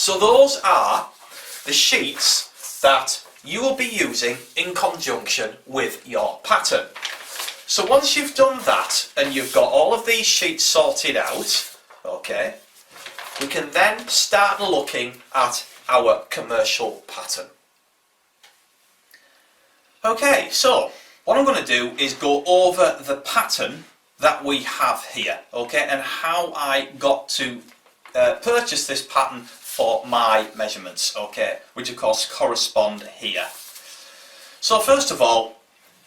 So those are the sheets that you will be using in conjunction with your pattern. So once you've done that and you've got all of these sheets sorted out, okay, we can then start looking at our commercial pattern. Okay, so what I'm going to do is go over the pattern that we have here, okay, and how I got to purchase this pattern for my measurements, okay, which of course correspond here. So first of all,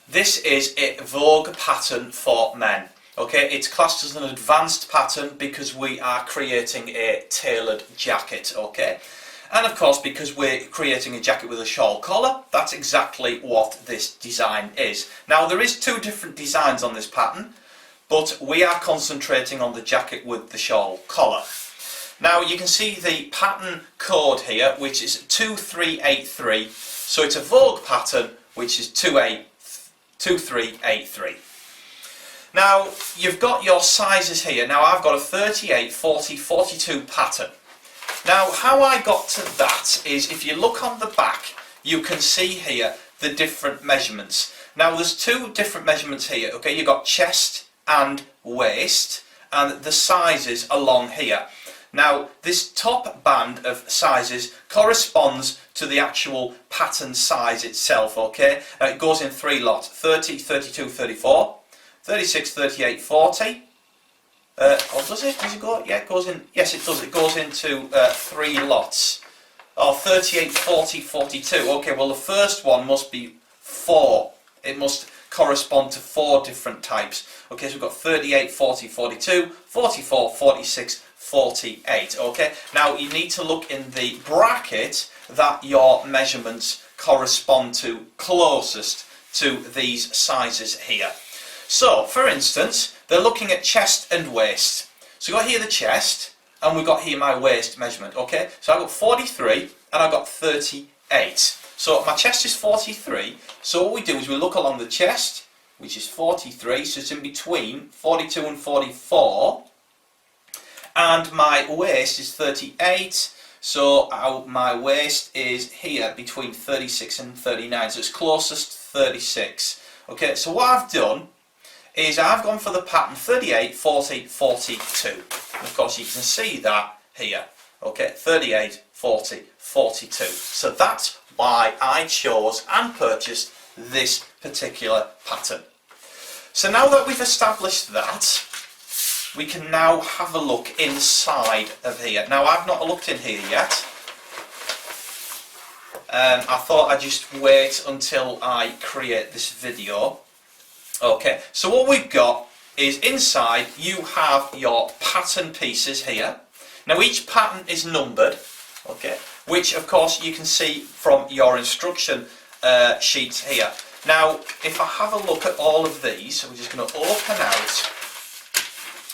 this is a Vogue pattern for men, okay. It's classed as an advanced pattern because we are creating a tailored jacket, okay. And of course, because we're creating a jacket with a shawl collar, that's exactly what this design is. Now there is two different designs on this pattern, but we are concentrating on the jacket with the shawl collar. Now you can see the pattern code here, which is 2383. So it's a Vogue pattern, which is 2383. Now you've got your sizes here. Now I've got a 38, 40, 42 pattern. Now how I got to that is, if you look on the back, you can see here the different measurements. Now there's two different measurements here, okay. You've got chest and waist and the sizes along here. Now this top band of sizes corresponds to the actual pattern size itself, okay. It goes in three lots: 30, 32, 34, 36, 38, 40. Or does it? Does it go? Yeah, it goes in. Yes, it does. It goes into three lots. Or 38, 40, 42. Okay, well the first one must be 4. It must correspond to 4 different types. Okay, so we've got 38, 40, 42, 44, 46, 48. Okay, now you need to look in the bracket that your measurements correspond to closest to these sizes here. So, for instance, they're looking at chest and waist. So we've got here the chest, and we've got here my waist measurement, okay? So I've got 43, and I've got 38. So my chest is 43, so what we do is we look along the chest, which is 43, so it's in between 42 and 44. And my waist is 38, so my waist is here between 36 and 39, so it's closest to 36. Okay, so what I've done is I've gone for the pattern 38, 40, 42. And of course you can see that here. Okay, 38, 40, 42. So that's why I chose and purchased this particular pattern. So now that we've established that, we can now have a look inside of here. Now I've not looked in here yet. I thought I'd just wait until I create this video. Okay, so what we've got is inside you have your pattern pieces here. Now each pattern is numbered, okay, which of course you can see from your instruction sheets here. Now if I have a look at all of these, so we're just going to open out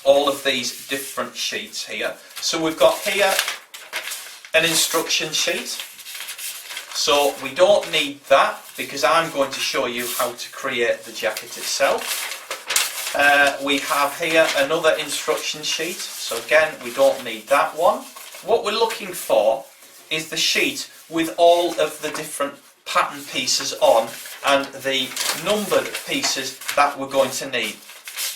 all of these different sheets here. So we've got here an instruction sheet. So we don't need that because I'm going to show you how to create the jacket itself. We have here another instruction sheet, so again we don't need that one. What we're looking for is the sheet with all of the different pattern pieces on and the numbered pieces that we're going to need.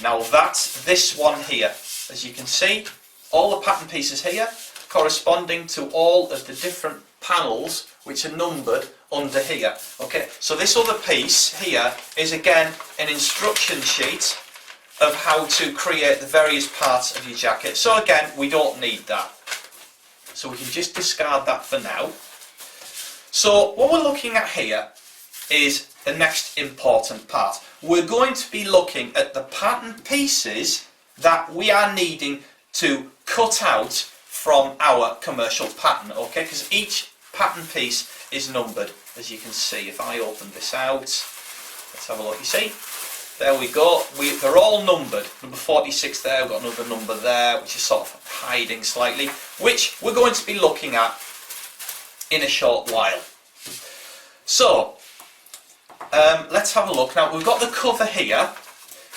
Now that's this one here. As you can see, all the pattern pieces here corresponding to all of the different panels which are numbered under here. Okay, so this other piece here is again an instruction sheet of how to create the various parts of your jacket. So again, we don't need that. So we can just discard that for now. So what we're looking at here is the next important part. We're going to be looking at the pattern pieces that we are needing to cut out from our commercial pattern, okay, because each pattern piece is numbered, as you can see. If I open this out, let's have a look. You see, there we go. They're all numbered. Number 46 there, we've got another number there, which is sort of hiding slightly, which we're going to be looking at in a short while. So, let's have a look. Now, we've got the cover here.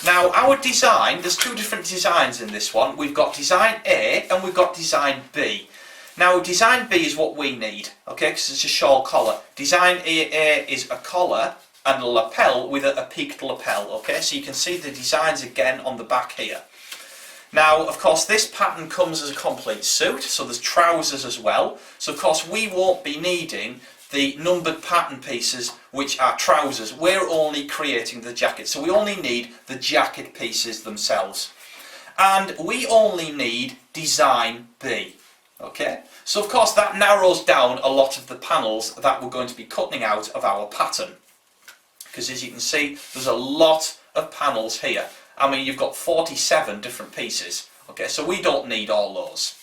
Now, our design, there's two different designs in this one. We've got design A and we've got design B. Now design B is what we need, okay, because it's a shawl collar. Design A is a collar and a lapel with a peaked lapel, okay, so you can see the designs again on the back here. Now, of course, this pattern comes as a complete suit, so there's trousers as well. So, of course, we won't be needing the numbered pattern pieces, which are trousers. We're only creating the jacket, so we only need the jacket pieces themselves. And we only need design B, okay? So, of course, that narrows down a lot of the panels that we're going to be cutting out of our pattern. Because, as you can see, there's a lot of panels here. I mean, you've got 47 different pieces, okay, so we don't need all those.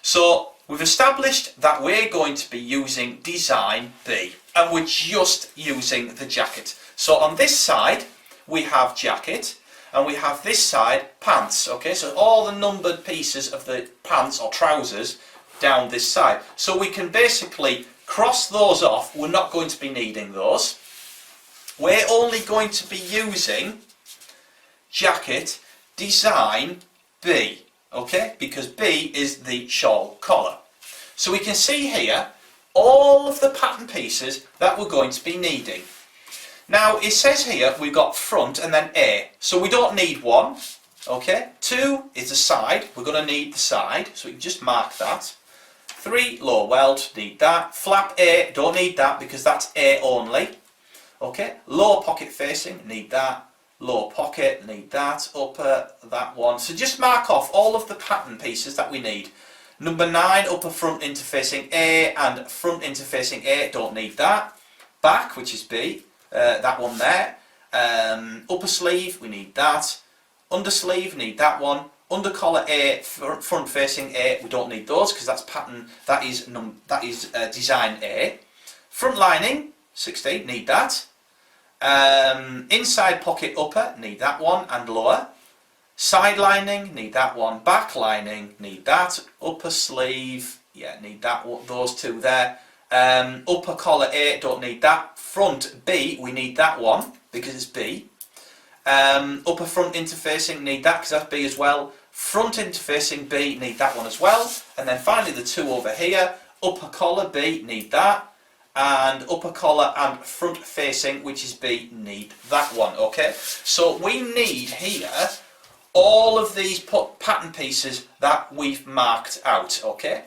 So we've established that we're going to be using design B, and we're just using the jacket. So on this side we have jacket, and we have this side pants, okay, so all the numbered pieces of the pants or trousers down this side. So we can basically cross those off. We're not going to be needing those. We're only going to be using jacket design B, okay, because B is the shawl collar. So we can see here all of the pattern pieces that we're going to be needing. Now it says here we've got front and then A, so we don't need one, okay. 2 is the side, we're going to need the side, so we can just mark that. 3, lower weld, need that. Flap A, don't need that because that's A only, okay. Lower pocket facing, need that. Lower pocket, need that. Upper, that one. So just mark off all of the pattern pieces that we need. Number 9, upper front interfacing A and front interfacing A, don't need that. Back, which is B, that one there. Upper sleeve, we need that. Under sleeve, need that one. Under collar A, front facing A, we don't need those because that's pattern, that is design A. Front lining, 16, need that. Inside pocket upper, need that one, and lower. Side lining, need that one. Back lining, need that. Upper sleeve, yeah, need that, those two there. Upper collar A, don't need that. Front B, we need that one because it's B. Upper front interfacing, need that because that's B as well. Front interfacing B, need that one as well. And then finally the 2 over here. Upper collar B, need that. And upper collar and front facing, which is B, need that one, okay. So we need here all of these pattern pieces that we've marked out, okay.